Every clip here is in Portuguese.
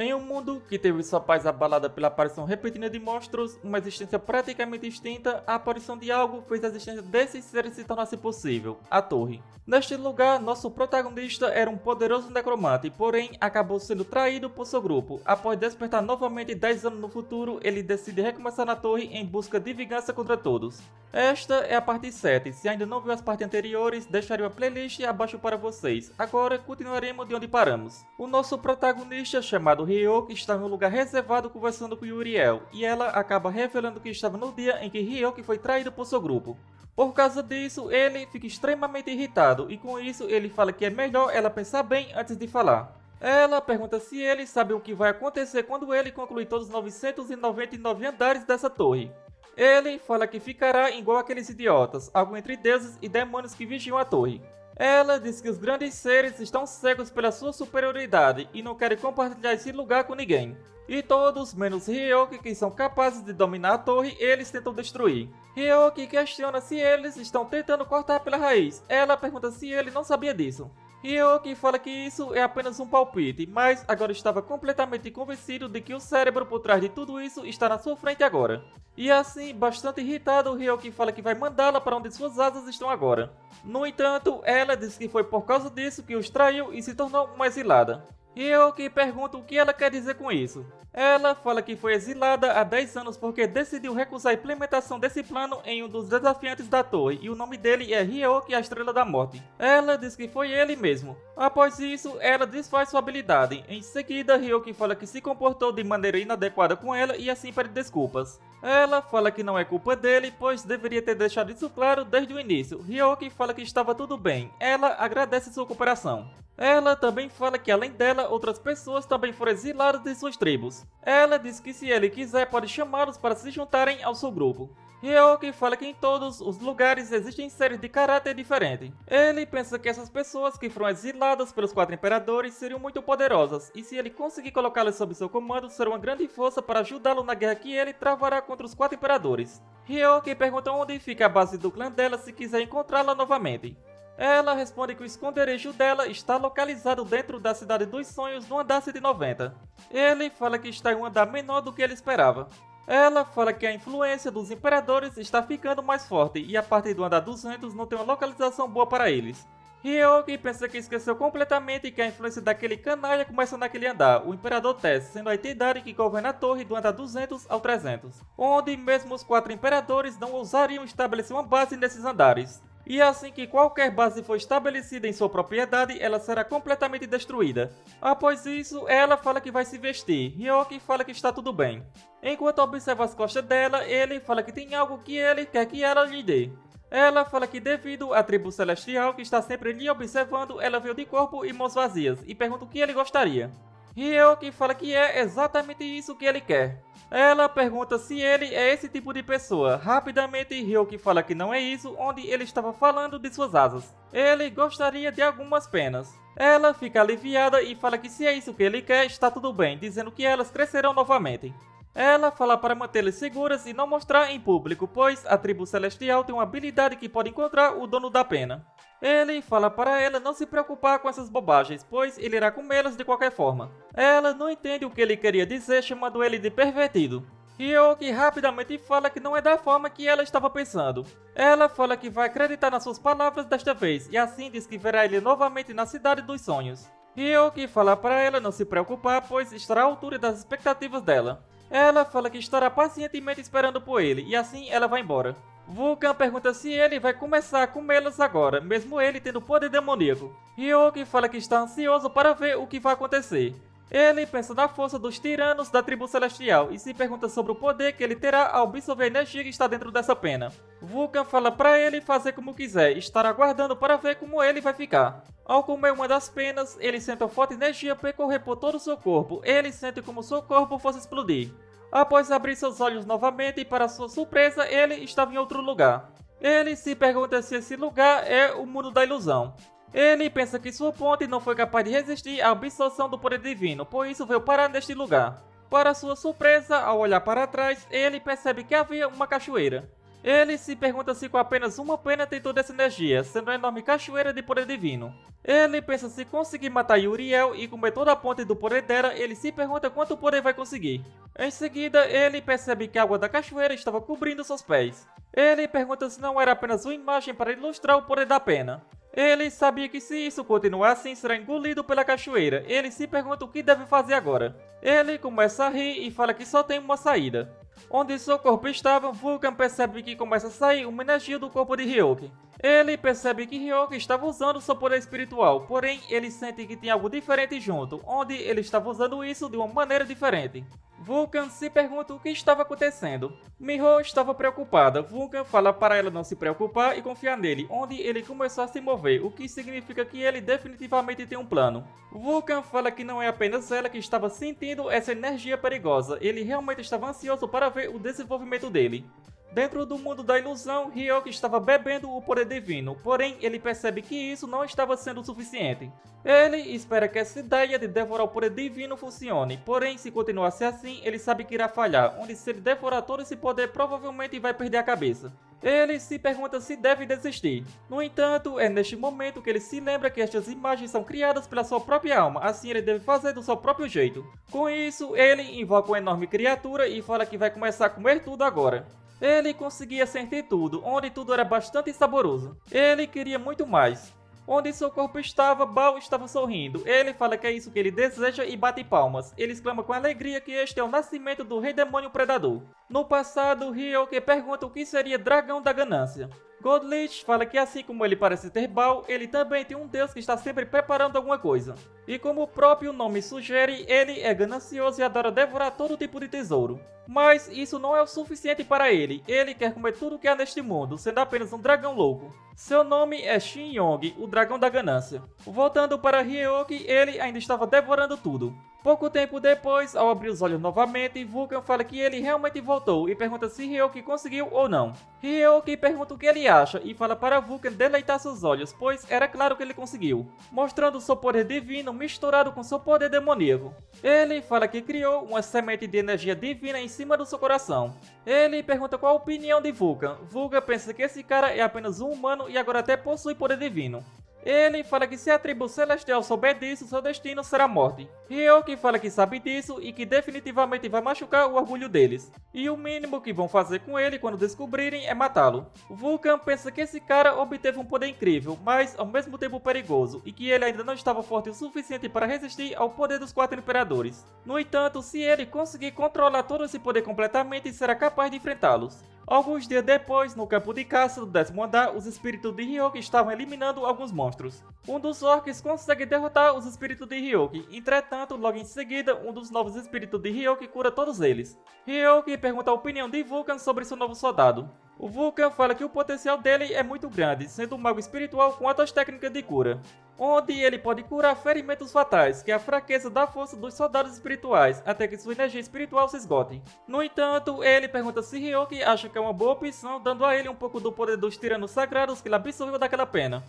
Em um mundo que teve sua paz abalada pela aparição repentina de monstros, uma existência praticamente extinta, a aparição de algo fez a existência desses seres se tornasse possível, a Torre. Neste lugar, nosso protagonista era um poderoso necromante, porém acabou sendo traído por seu grupo. Após despertar novamente 10 anos no futuro, ele decide recomeçar na Torre em busca de vingança contra todos. Esta é a parte 7, se ainda não viu as partes anteriores, deixarei uma playlist abaixo para vocês. Agora continuaremos de onde paramos. O nosso protagonista, chamado Ryoki, está em um lugar reservado conversando com Uriel, e ela acaba revelando que estava no dia em que Ryoki foi traído por seu grupo. Por causa disso, ele fica extremamente irritado, e com isso ele fala que é melhor ela pensar bem antes de falar. Ela pergunta se ele sabe o que vai acontecer quando ele concluir todos os 999 andares dessa torre. Ele fala que ficará igual aqueles idiotas, algo entre deuses e demônios que vigiam a torre. Ela diz que os grandes seres estão cegos pela sua superioridade e não querem compartilhar esse lugar com ninguém. E todos, menos Ryoki, que são capazes de dominar a torre, eles tentam destruir. Ryoki questiona se eles estão tentando cortar pela raiz. Ela pergunta se ele não sabia disso. Ryoki fala que isso é apenas um palpite, mas agora estava completamente convencido de que o cérebro por trás de tudo isso está na sua frente agora. E assim, bastante irritado, Ryoki fala que vai mandá-la para onde suas asas estão agora. No entanto, ela diz que foi por causa disso que os traiu e se tornou uma exilada. Ryoki pergunta o que ela quer dizer com isso. Ela fala que foi exilada há 10 anos porque decidiu recusar a implementação desse plano em um dos desafiantes da torre, e o nome dele é Ryoki, a Estrela da Morte. Ela diz que foi ele mesmo. Após isso, ela desfaz sua habilidade. Em seguida, Ryoki fala que se comportou de maneira inadequada com ela e assim pede desculpas. Ela fala que não é culpa dele, pois deveria ter deixado isso claro desde o início. Ryoki fala que estava tudo bem. Ela agradece sua cooperação. Ela também fala que além dela, outras pessoas também foram exiladas de suas tribos. Ela diz que se ele quiser pode chamá-los para se juntarem ao seu grupo. Ryoki fala que em todos os lugares existem seres de caráter diferente. Ele pensa que essas pessoas que foram exiladas pelos 4 imperadores seriam muito poderosas, e se ele conseguir colocá-las sob seu comando, será uma grande força para ajudá-lo na guerra que ele travará contra os 4 imperadores. Ryoki pergunta onde fica a base do clã dela se quiser encontrá-la novamente. Ela responde que o esconderijo dela está localizado dentro da Cidade dos Sonhos no andar 190. Ele fala que está em um andar menor do que ele esperava. Ela fala que a influência dos imperadores está ficando mais forte e a partir do andar 200 não tem uma localização boa para eles. Ryoki pensa que esqueceu completamente que a influência daquele canalha começa naquele andar, o Imperador Tess, sendo a entidade que governa a torre do andar 200 ao 300, onde mesmo os 4 imperadores não ousariam estabelecer uma base nesses andares. E assim que qualquer base for estabelecida em sua propriedade, ela será completamente destruída. Após isso, ela fala que vai se vestir. Ryoki fala que está tudo bem. Enquanto observa as costas dela, ele fala que tem algo que ele quer que ela lhe dê. Ela fala que devido à tribo celestial que está sempre lhe observando, ela veio de corpo e mãos vazias, e pergunta o que ele gostaria. Ryoki fala que é exatamente isso que ele quer. Ela pergunta se ele é esse tipo de pessoa. Rapidamente, Ryoki fala que não é isso, onde ele estava falando de suas asas. Ele gostaria de algumas penas. Ela fica aliviada e fala que se é isso que ele quer, está tudo bem, dizendo que elas crescerão novamente. Ela fala para mantê-las seguras e não mostrar em público, pois a tribo celestial tem uma habilidade que pode encontrar o dono da pena. Ele fala para ela não se preocupar com essas bobagens, pois ele irá comê-las de qualquer forma. Ela não entende o que ele queria dizer, chamando ele de pervertido. Ryoki rapidamente fala que não é da forma que ela estava pensando. Ela fala que vai acreditar nas suas palavras desta vez, e assim diz que verá ele novamente na Cidade dos Sonhos. Ryoki fala para ela não se preocupar, pois estará à altura das expectativas dela. Ela fala que estará pacientemente esperando por ele, e assim ela vai embora. Vulcan pergunta se ele vai começar a comê-las agora, mesmo ele tendo poder demoníaco. Ryoki fala que está ansioso para ver o que vai acontecer. Ele pensa na força dos tiranos da tribo celestial e se pergunta sobre o poder que ele terá ao absorver a energia que está dentro dessa pena. Vulcan fala para ele fazer como quiser, estar aguardando para ver como ele vai ficar. Ao comer uma das penas, ele sente uma forte energia percorrer por todo o seu corpo. Ele sente como seu corpo fosse explodir. Após abrir seus olhos novamente, para sua surpresa, ele estava em outro lugar. Ele se pergunta se esse lugar é o mundo da ilusão. Ele pensa que sua ponte não foi capaz de resistir à absorção do poder divino, por isso veio parar neste lugar. Para sua surpresa, ao olhar para trás, ele percebe que havia uma cachoeira. Ele se pergunta se com apenas uma pena tem toda essa energia, sendo uma enorme cachoeira de poder divino. Ele pensa se conseguir matar Uriel e comer toda a ponte do poder dela, ele se pergunta quanto poder vai conseguir. Em seguida, ele percebe que a água da cachoeira estava cobrindo seus pés. Ele pergunta se não era apenas uma imagem para ilustrar o poder da pena. Ele sabia que se isso continuar assim, será engolido pela cachoeira. Ele se pergunta o que deve fazer agora. Ele começa a rir e fala que só tem uma saída. Onde seu corpo estava, Vulcan percebe que começa a sair uma energia do corpo de Hyoki. Ele percebe que Hyoki estava usando seu poder espiritual, porém ele sente que tem algo diferente junto, onde ele estava usando isso de uma maneira diferente. Vulcan se pergunta o que estava acontecendo. Miho estava preocupada. Vulcan fala para ela não se preocupar e confiar nele, onde ele começou a se mover, o que significa que ele definitivamente tem um plano. Vulcan fala que não é apenas ela que estava sentindo essa energia perigosa, ele realmente estava ansioso para ver o desenvolvimento dele. Dentro do mundo da ilusão, Hyoki estava bebendo o poder divino, porém ele percebe que isso não estava sendo suficiente. Ele espera que essa ideia de devorar o poder divino funcione, porém se continuasse assim, ele sabe que irá falhar, onde se ele devorar todo esse poder provavelmente vai perder a cabeça. Ele se pergunta se deve desistir. No entanto, é neste momento que ele se lembra que estas imagens são criadas pela sua própria alma, assim ele deve fazer do seu próprio jeito. Com isso, ele invoca uma enorme criatura e fala que vai começar a comer tudo agora. Ele conseguia sentir tudo, onde tudo era bastante saboroso. Ele queria muito mais. Onde seu corpo estava, Bao estava sorrindo. Ele fala que é isso que ele deseja e bate palmas. Ele exclama com alegria que este é o nascimento do Rei Demônio Predador. No passado, Hyoki pergunta o que seria Dragão da Ganância. Godlich fala que assim como ele parece ter Bao, ele também tem um deus que está sempre preparando alguma coisa. E como o próprio nome sugere, ele é ganancioso e adora devorar todo tipo de tesouro. Mas isso não é o suficiente para ele, ele quer comer tudo que há neste mundo, sendo apenas um dragão louco. Seu nome é Shin Yong, o dragão da ganância. Voltando para Hyoki, ele ainda estava devorando tudo. Pouco tempo depois, ao abrir os olhos novamente, Vulcan fala que ele realmente voltou e pergunta se Hyoki conseguiu ou não. Hyoki pergunta o que ele acha e fala para Vulcan deleitar seus olhos, pois era claro que ele conseguiu, mostrando seu poder divino misturado com seu poder demoníaco. Ele fala que criou uma semente de energia divina em cima do seu coração. Ele pergunta qual a opinião de Vulcan. Vulcan pensa que esse cara é apenas um humano e agora até possui poder divino. Ele fala que se a tribo celestial souber disso, seu destino será a morte. Hyoki fala que sabe disso e que definitivamente vai machucar o orgulho deles. E o mínimo que vão fazer com ele quando descobrirem é matá-lo. Vulcan pensa que esse cara obteve um poder incrível, mas ao mesmo tempo perigoso, e que ele ainda não estava forte o suficiente para resistir ao poder dos 4 imperadores. No entanto, se ele conseguir controlar todo esse poder completamente, será capaz de enfrentá-los. Alguns dias depois, no campo de caça do 10º andar, os espíritos de Hyoki estavam eliminando alguns monstros. Um dos orcs consegue derrotar os espíritos de Hyoki, entretanto, logo em seguida, um dos novos espíritos de Hyoki cura todos eles. Hyoki pergunta a opinião de Vulcan sobre seu novo soldado. O Vulcan fala que o potencial dele é muito grande, sendo um mago espiritual com altas técnicas de cura, onde ele pode curar ferimentos fatais, que é a fraqueza da força dos soldados espirituais, até que sua energia espiritual se esgote. No entanto, ele pergunta se Hyoki acha que é uma boa opção, dando a ele um pouco do poder dos tiranos sagrados que ele absorveu daquela pena.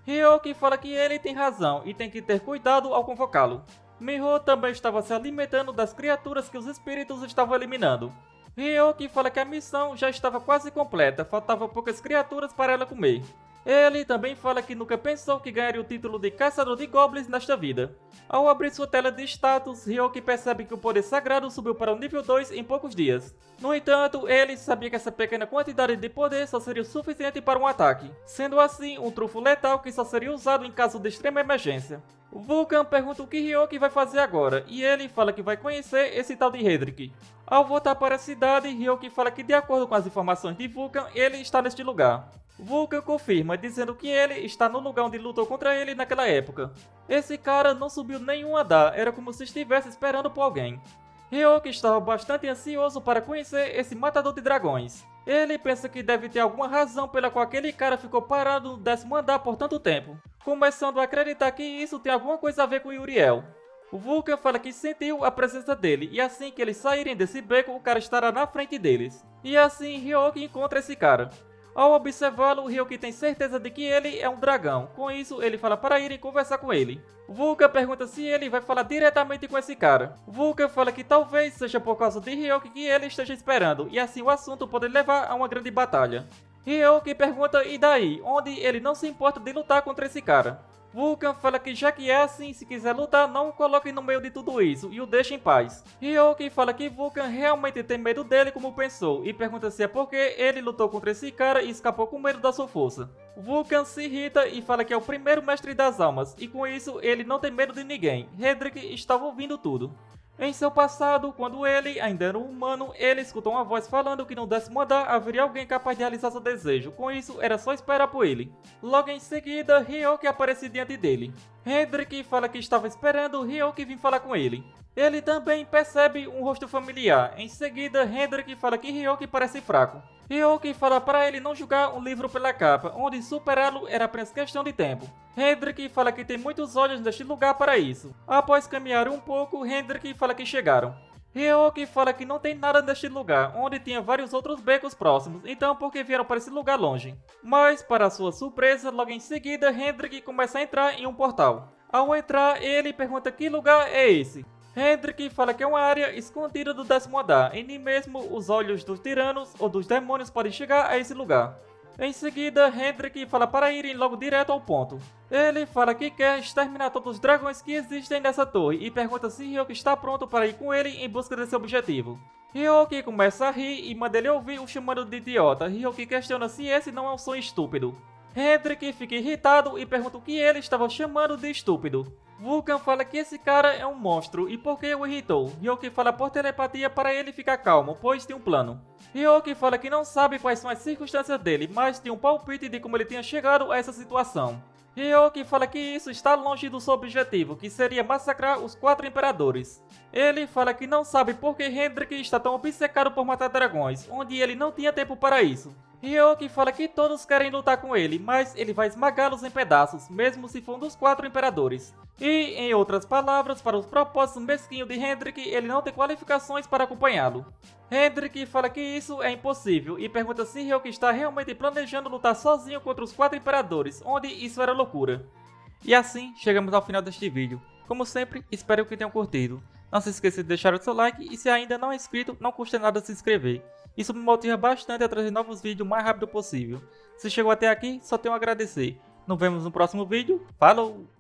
Hyoki fala que ele tem razão e tem que ter cuidado ao convocá-lo. Miho também estava se alimentando das criaturas que os espíritos estavam eliminando. Hyoki fala que a missão já estava quase completa, faltavam poucas criaturas para ela comer. Ele também fala que nunca pensou que ganharia o título de Caçador de Goblins nesta vida. Ao abrir sua tela de status, Hyoki percebe que o poder sagrado subiu para o nível 2 em poucos dias. No entanto, ele sabia que essa pequena quantidade de poder só seria o suficiente para um ataque, sendo assim um trunfo letal que só seria usado em caso de extrema emergência. Vulcan pergunta o que Hyoki vai fazer agora, e ele fala que vai conhecer esse tal de Hedrick. Ao voltar para a cidade, Hyoki fala que de acordo com as informações de Vulcan, ele está neste lugar. Vulcan confirma, dizendo que ele está no lugar onde lutou contra ele naquela época. Esse cara não subiu nenhum andar, era como se estivesse esperando por alguém. Hyoki estava bastante ansioso para conhecer esse matador de dragões. Ele pensa que deve ter alguma razão pela qual aquele cara ficou parado no 10º andar por tanto tempo, começando a acreditar que isso tem alguma coisa a ver com Uriel. O Vulcan fala que sentiu a presença dele, e assim que eles saírem desse beco, o cara estará na frente deles. E assim Hyoki encontra esse cara. Ao observá-lo, Ryoki tem certeza de que ele é um dragão. Com isso, ele fala para irem conversar com ele. Vulcan pergunta se ele vai falar diretamente com esse cara. Vulcan fala que talvez seja por causa de Ryoki que ele esteja esperando, e assim o assunto pode levar a uma grande batalha. Ryoki pergunta e daí, onde ele não se importa de lutar contra esse cara. Vulcan fala que já que é assim, se quiser lutar, não o coloque no meio de tudo isso e o deixe em paz. Ryoki fala que Vulcan realmente tem medo dele como pensou e pergunta se é porque ele lutou contra esse cara e escapou com medo da sua força. Vulcan se irrita e fala que é o primeiro mestre das almas e com isso ele não tem medo de ninguém. Hedrick estava ouvindo tudo. Em seu passado, quando ele ainda era um humano, ele escutou uma voz falando que no 10º andar haveria alguém capaz de realizar seu desejo, com isso era só esperar por ele. Logo em seguida, Ryoki aparece diante dele. Hedrick fala que estava esperando Ryoki vir falar com ele. Ele também percebe um rosto familiar. Em seguida, Hedrick fala que Ryoki parece fraco. Ryoki fala para ele não julgar um livro pela capa, onde superá-lo era apenas questão de tempo. Hedrick fala que tem muitos olhos neste lugar para isso. Após caminhar um pouco, Hedrick fala que chegaram. Ryoki fala que não tem nada neste lugar, onde tinha vários outros becos próximos, então por que vieram para esse lugar longe? Mas, para sua surpresa, logo em seguida, Hedrick começa a entrar em um portal. Ao entrar, ele pergunta que lugar é esse. Hedrick fala que é uma área escondida do 10º andar, e nem mesmo os olhos dos tiranos ou dos demônios podem chegar a esse lugar. Em seguida, Hedrick fala para irem logo direto ao ponto. Ele fala que quer exterminar todos os dragões que existem nessa torre e pergunta se Ryoki está pronto para ir com ele em busca desse objetivo. Ryoki começa a rir e manda ele ouvir o chamando de idiota. Ryoki questiona se esse não é um som estúpido. Hedrick fica irritado e pergunta o que ele estava chamando de estúpido. Vulcan fala que esse cara é um monstro e por que o irritou. Ryoki fala por telepatia para ele ficar calmo, pois tem um plano. Ryoki fala que não sabe quais são as circunstâncias dele, mas tem um palpite de como ele tinha chegado a essa situação. Ryoki fala que isso está longe do seu objetivo, que seria massacrar os 4 imperadores. Ele fala que não sabe por que Hedrick está tão obcecado por matar dragões, onde ele não tinha tempo para isso. Ryoki fala que todos querem lutar com ele, mas ele vai esmagá-los em pedaços, mesmo se for um dos 4 imperadores. E, em outras palavras, para os propósitos mesquinhos de Hedrick, ele não tem qualificações para acompanhá-lo. Hedrick fala que isso é impossível e pergunta se Ryoki está realmente planejando lutar sozinho contra os 4 imperadores, onde isso era loucura. E assim, chegamos ao final deste vídeo. Como sempre, espero que tenham curtido. Não se esqueça de deixar o seu like e se ainda não é inscrito, não custa nada se inscrever. Isso me motiva bastante a trazer novos vídeos o mais rápido possível. Se chegou até aqui, só tenho a agradecer. Nos vemos no próximo vídeo. Falou!